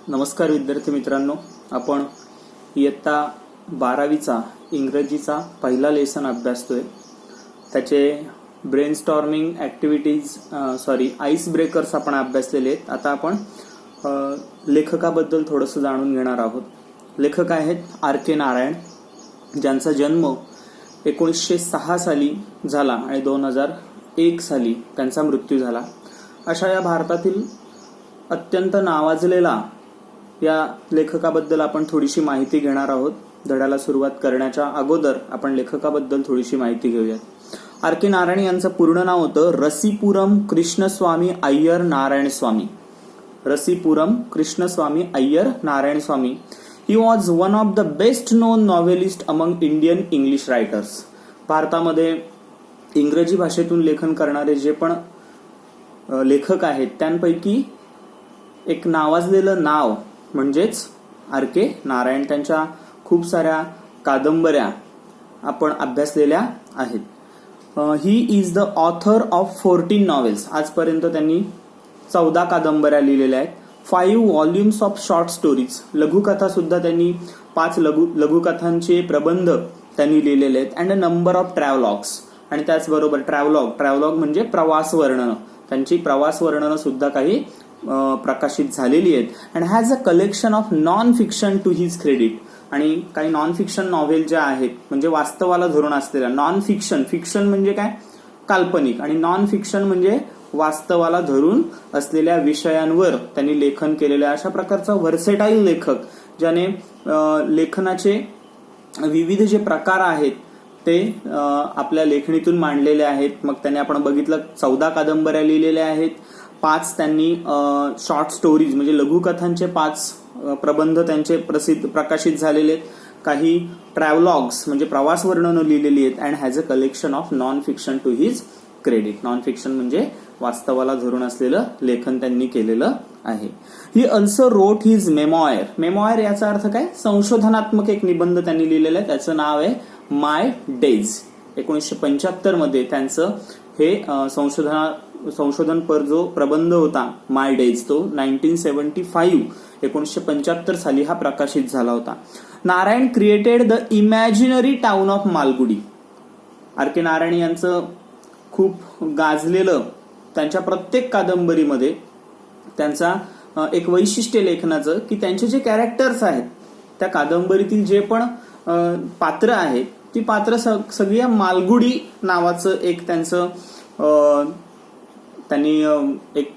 नमस्कार विद्यार्थी मित्रांनो, आपण इयत्ता 12वीचा इंग्रजीचा पहिला लेसन अभ्यासतोय. त्याचे ब्रेनस्टॉर्मिंग ॲक्टिव्हिटीज आईस ब्रेकर्स आपण अभ्यासलेले आहेत. आता आपण लेखकाबद्दल थोडंसं जाणून घेणार आहोत. लेखक आहेत R.K. नारायण, ज्यांचा जन्म 1906 साली झाला आणि 2001 साली त्यांचा मृत्यू झाला. अशा या भारतातील अत्यंत नावाजलेला या लेखकाबद्दल आपण थोडीशी माहिती घेणार आहोत. धड्याला सुरुवात करण्याच्या अगोदर आपण लेखकाबद्दल थोडीशी माहिती घेऊयात. R.K. नारायण यांचं पूर्ण नाव होतं Rasipuram Krishnaswami Iyer Narayan Swami. Rasipuram Krishnaswami Iyer Narayan Swami. He was one of the best known novelist among Indian English writers. भारतामध्ये इंग्रजी भाषेतून लेखन करणारे जे पण लेखक आहेत त्यांपैकी एक नावाजलेलं नाव म्हणजेच R.K. नारायण. त्यांच्या खूप साऱ्या कादंबऱ्या आपण अभ्यासलेल्या आहेत. He is the author of 14 novels. आजपर्यंत त्यांनी 14 कादंबऱ्या लिहिलेल्या आहेत. 5 व्हॉल्युम्स ऑफ शॉर्ट स्टोरीज. लघुकथा सुद्धा त्यांनी 5 लघुकथांचे प्रबंध त्यांनी लिहिलेले आहेत. And a number of travelogues. आणि त्याचबरोबर ट्रॅव्हलॉग म्हणजे प्रवास वर्णनं. त्यांची प्रवास वर्णनं सुद्धा काही प्रकाशित झालेली आहेत. And has a collection of non fiction to his credit. आणि काही नॉन फिक्शन नॉव्हेल ज्या आहेत म्हणजे वास्तवाला धरून असलेल्या. नॉन फिक्शन म्हणजे काय, काल्पनिक, आणि नॉन फिक्शन म्हणजे वास्तवाला धरून असलेल्या विषयांवर त्यांनी लेखन केलेलं. अशा प्रकारचा व्हर्सेटाईल लेखक, ज्याने लेखनाचे विविध जे प्रकार आहेत ते आपल्या लेखणीतून मांडलेले आहेत. मग त्याने आपण बघितलं 14 कादंबऱ्या लिहिलेल्या आहेत. 5 त्यांनी शॉर्ट स्टोरीज म्हणजे लघुकथांचे 5 प्रबंध त्यांचे प्रकाशित झालेले आहेत. काही ट्रॅव्हलॉग्स म्हणजे प्रवास वर्णनं लिहिलेली आहेत. And has a collection of non fiction to his credit. Non fiction म्हणजे वास्तवाला धरून असलेलं लेखन त्यांनी केलेलं आहे. He also wrote his memoir. Memoir याचा अर्थ काय, संशोधनात्मक एक निबंध त्यांनी लिहिलेला आहे. त्याचं नाव आहे माय डेज. 1975 मध्ये त्यांचं हे संशोधनपर जो प्रबंध होता माय डेज, तो 1975 साली हा प्रकाशित झाला होता. Narayan created the imaginary town of Malgudi. R.K. Narayan यांचं खूप गाजलेलं, त्यांच्या प्रत्येक कादंबरीमध्ये त्यांचा एक वैशिष्ट्य लेखनाचं की त्यांचे जे कॅरेक्टर्स आहेत, त्या कादंबरीतील जे पण पात्र आहेत ती पात्र सगळी मालगुडी नावाचं एक त्यांचं त्यांनी एक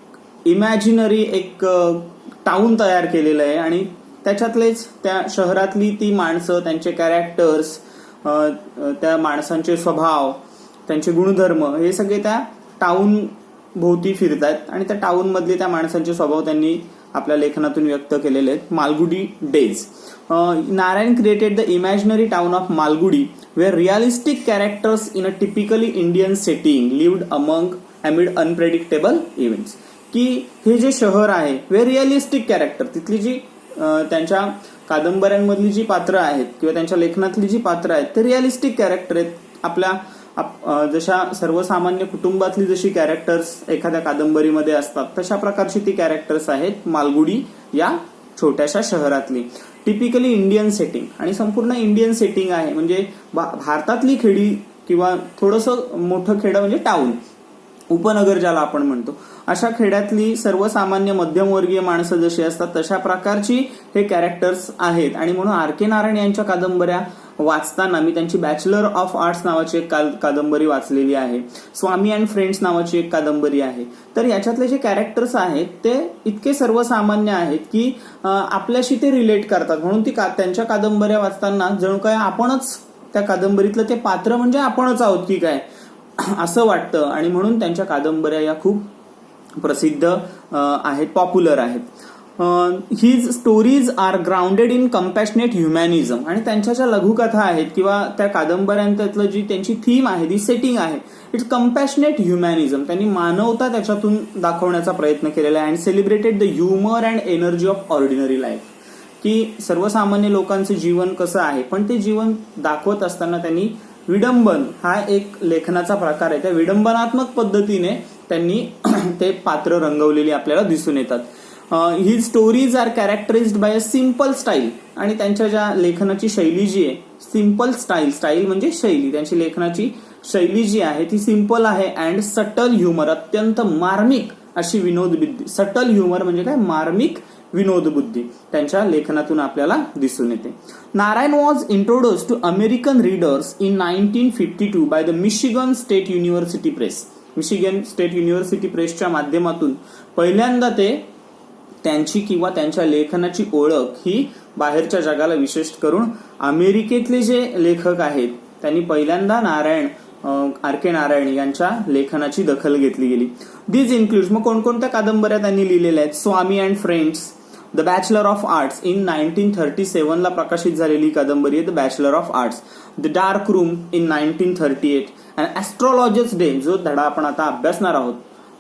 इमॅजिनरी एक टाउन तयार केलेलं आहे. आणि त्याच्यातलेच त्या शहरातली ती माणसं, त्यांचे कॅरेक्टर्स, त्या माणसांचे स्वभाव, त्यांचे गुणधर्म हे सगळे त्या टाउन भोवती फिरतात. आणि त्या टाउन मधले त्या माणसांचे स्वभाव त्यांनी आपल्या लेखनातून व्यक्त केलेले आहेत. Malgudi days. Narayan created the imaginary town of Malgudi where realistic characters in a typically Indian setting lived amid unpredictable events. की हे जे शहर आहे वे रिअलिस्टिक कॅरेक्टर, तिथली जी त्यांच्या कादंबऱ्यांमधली जी पात्र आहेत किंवा त्यांच्या लेखनातली जी पात्र आहेत ते रिअलिस्टिक कॅरेक्टर आहेत. आपल्या जशा सर्वसामान्य कुटुंबातली जशी कॅरेक्टर्स एखाद्या कादंबरीमध्ये असतात तशा प्रकारची ती कॅरेक्टर्स आहेत मालगुडी या छोट्याशा शहरातली. टिपिकली इंडियन सेटिंग, आणि संपूर्ण इंडियन सेटिंग आहे. म्हणजे भारतातली खेडी किंवा थोडंसं मोठं खेडं म्हणजे टाउन, उपनगर ज्याला आपण म्हणतो, अशा खेड्यातली सर्वसामान्य मध्यमवर्गीय माणसं जशी असतात तशा प्रकारची हे कॅरेक्टर्स आहेत. आणि म्हणून R.K. नारायण यांच्या कादंबऱ्या वाचताना मी त्यांची बॅचलर ऑफ आर्ट्स नावाची एक कादंबरी वाचलेली आहे. स्वामी अँड फ्रेंड्स नावाची एक कादंबरी आहे. तर याच्यातले जे कॅरेक्टर्स आहेत ते इतके सर्वसामान्य आहेत की आपल्याशी ते रिलेट करतात. म्हणून ती त्यांच्या कादंबऱ्या वाचताना जणू काय आपणच त्या कादंबरीतलं ते पात्र म्हणजे आपणच आहोत की काय असं वाटतं. आणि म्हणून त्यांच्या कादंबऱ्या या खूप प्रसिद्ध आहेत, पॉप्युलर आहेत. His stories are grounded in compassionate humanism. आणि त्यांच्या ज्या लघुकथा आहेत किंवा त्या कादंबऱ्यांतलं जी त्यांची थीम आहे, ती सेटिंग आहे, इट्स कंपॅशनेट ह्युमॅनिझम. त्यांनी मानवता त्याच्यातून दाखवण्याचा प्रयत्न केलेला आहे. And celebrated the humour and energy of ordinary life. की सर्वसामान्य लोकांचं जीवन कसं आहे, पण ते जीवन दाखवत असताना त्यांनी विडंबन हा एक लेखनाचा प्रकार आहे. त्या विडंबनात्मक पद्धतीने त्यांनी ते पात्र रंगवलेली आपल्याला दिसून येतात. ही stories are characterised by a simple style. आणि त्यांच्या ज्या लेखनाची शैली जी आहे, सिम्पल स्टाईल म्हणजे शैली, त्यांची लेखनाची शैली जी आहे ती सिम्पल आहे. अँड सटल ह्युमर, अत्यंत मार्मिक अशी विनोदबुद्धी. सटल ह्युमर म्हणजे काय, मार्मिक विनोदबुद्धी त्यांच्या लेखनातून आपल्याला दिसून येते. Narayan was introduce to American readers in 1952 by the Michigan State University Press. Michigan State University प्रेसच्या माध्यमातून पहिल्यांदा ते त्यांची किंवा त्यांच्या लेखनाची ओळख ही बाहेरच्या जगाला, विशेष करून अमेरिकेतले जे लेखक आहेत त्यांनी पहिल्यांदा आर के नारायण यांच्या लेखनाची दखल घेतली गेली. दिस इन्क्लूड्स, मग कोणकोणत्या कादंबऱ्या त्यांनी लिहिलेल्या आहेत. Swami and friends, the bachelor of arts in 1937 ला प्रकाशित झालेली कादंबरी आहे the bachelor of arts. The dark room in 1938 and astrologer's day, जो धडा आपण आता अभ्यासणार आहोत,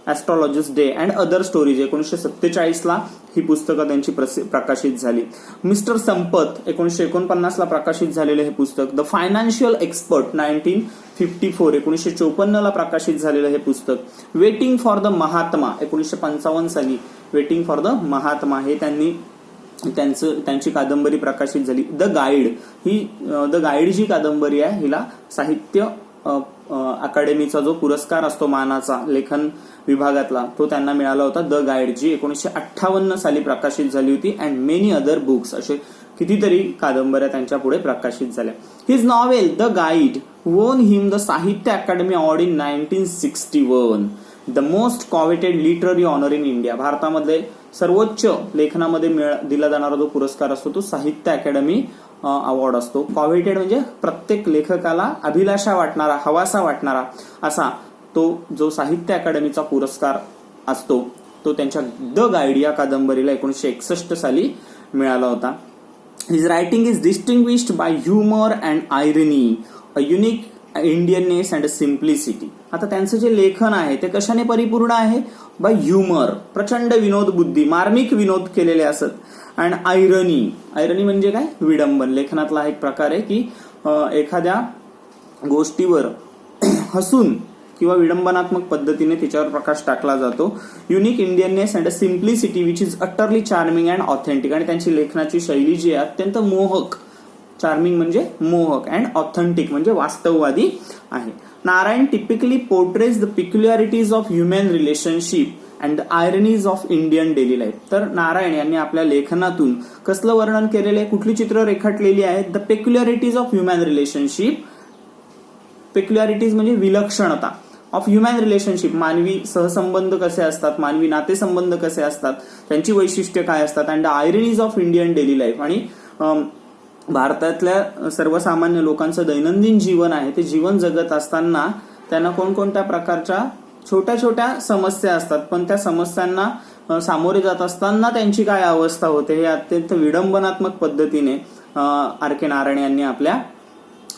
astrologer's day and other stories 1947 ला ही पुस्तकं त्यांची प्रकाशित झाली. मिस्टर संपत 1949 ला प्रकाशित झालेलं हे पुस्तक. द फायनान्शियल एक्सपर्ट 1954, 1954 ला प्रकाशित झालेलं हे पुस्तक. वेटिंग फॉर द महात्मा 1955 साली, वेटिंग फॉर द महात्मा हे त्यांची कादंबरी प्रकाशित झाली. द गाईड जी कादंबरी आहे हिला साहित्य अकादमीचा जो पुरस्कार असतो मानाचा लेखन विभागातला, तो त्यांना मिळाला होता. द गाईड जी 1958 साली प्रकाशित झाली होती. अँड मेनी अदर बुक्स, असे कितीतरी कादंबऱ्या त्यांच्या पुढे प्रकाशित झाल्या. हिज नॉवेल द गाईड वोन him the Sahitya Akademi award in 1961, the most coveted literary honour in India. भारतामध्ये सर्वोच्च लेखनामध्ये दिला जाणारा जो पुरस्कार असतो तो साहित्य अकादमी अवॉर्ड असतो. कॉवेटेड म्हणजे प्रत्येक लेखकाला अभिलाषा वाटणारा, हवासा वाटणारा असा तो जो साहित्य अकादमीचा पुरस्कार असतो तो त्यांच्या द गाईड या कादंबरीला 1961 साली मिळाला होता. His writing is distinguished by humour and irony, a unique Indianness and simplicity. आता त्यांचं जे लेखन आहे ते कशाने परिपूर्ण आहे, बाय ह्युमर, प्रचंड विनोद बुद्धी, मार्मिक विनोद केलेले असत. अँड आयरनी म्हणजे काय, विडंबन. लेखनातला एक प्रकार आहे की एखाद्या गोष्टीवर हसून किंवा विडंबनात्मक पद्धतीने तिच्यावर प्रकाश टाकला जातो. Unique Indianness and simplicity which is utterly charming and authentic. आणि त्यांची लेखनाची शैली जी आहे अत्यंत मोहक, चार्मिंग म्हणजे मोहक, अँड ऑथेंटिक म्हणजे वास्तववादी आहे. Narayan typically portrays the peculiarities of human relationship and the ironies of Indian daily life. तर नारायण यांनी आपल्या लेखनातून कसलं वर्णन केलेलं आहे, कुठली चित्र रेखाटलेली आहेत, द पेक्युलॅरिटीज ऑफ ह्युमन रिलेशनशिप. पेक्युलॅरिटीज म्हणजे विलक्षणता ऑफ ह्युमन रिलेशनशिप, मानवी सहसंबंध कसे असतात, मानवी नातेसंबंध कसे असतात, त्यांची वैशिष्ट्ये काय असतात. And the ironies of Indian daily life, आणि भारतातल्या सर्वसामान्य लोकांचं दैनंदिन जीवन आहे ते जीवन जगत असताना त्यांना कोणकोणत्या प्रकारच्या छोट्या छोट्या समस्या असतात, पण त्या समस्यांना सामोरे जात असताना त्यांची काय अवस्था होते हे अत्यंत विडंबनात्मक पद्धतीने आर के नारायण यांनी आपल्या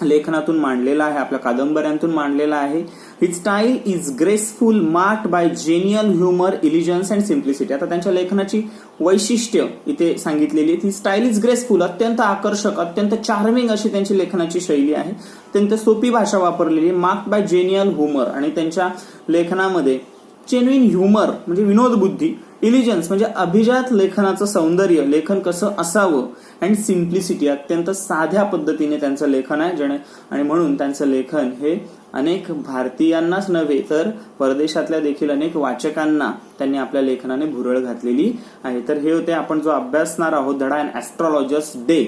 लेखनातून मांडलेला आहे, आपल्या कादंबऱ्यांतून मांडलेला आहे. His style is graceful, marked by genuine humour, elegance and simplicity. आता त्यांच्या लेखनाची वैशिष्ट्य इथे सांगितलेली आहे. ही स्टाईल इज ग्रेसफुल, अत्यंत आकर्षक, अत्यंत चार्मिंग अशी त्यांची लेखनाची शैली आहे. अत्यंत सोपी भाषा वापरलेली आहे. मार्क्ड बाय जेन्युअल ह्युमर, आणि त्यांच्या लेखनामध्ये जेन्युइन ह्युमर म्हणजे विनोदबुद्धी, इलिजन्स म्हणजे अभिजात लेखनाचं सौंदर्य, लेखन कसं असावं, अँड सिम्प्लिसिटी, अत्यंत साध्या पद्धतीने त्यांचं लेखन आहे. आणि म्हणून त्यांचं लेखन हे अनेक भारतीयांनाच नव्हे तर परदेशातल्या देखील अनेक वाचकांना त्यांनी आपल्या लेखनाने भुरळ घातलेली आहे. तर हे होते आपण जो अभ्यासणार आहोत धडा अँड ऍस्ट्रॉलॉजर्स डे.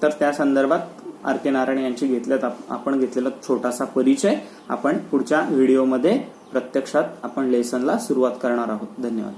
तर त्या संदर्भात आर के नारायण यांची आपण घेतलेला छोटासा परिचय. आपण पुढच्या व्हिडिओमध्ये प्रत्यक्षात आपण लेसनला सुरुवात करणार आहोत. धन्यवाद.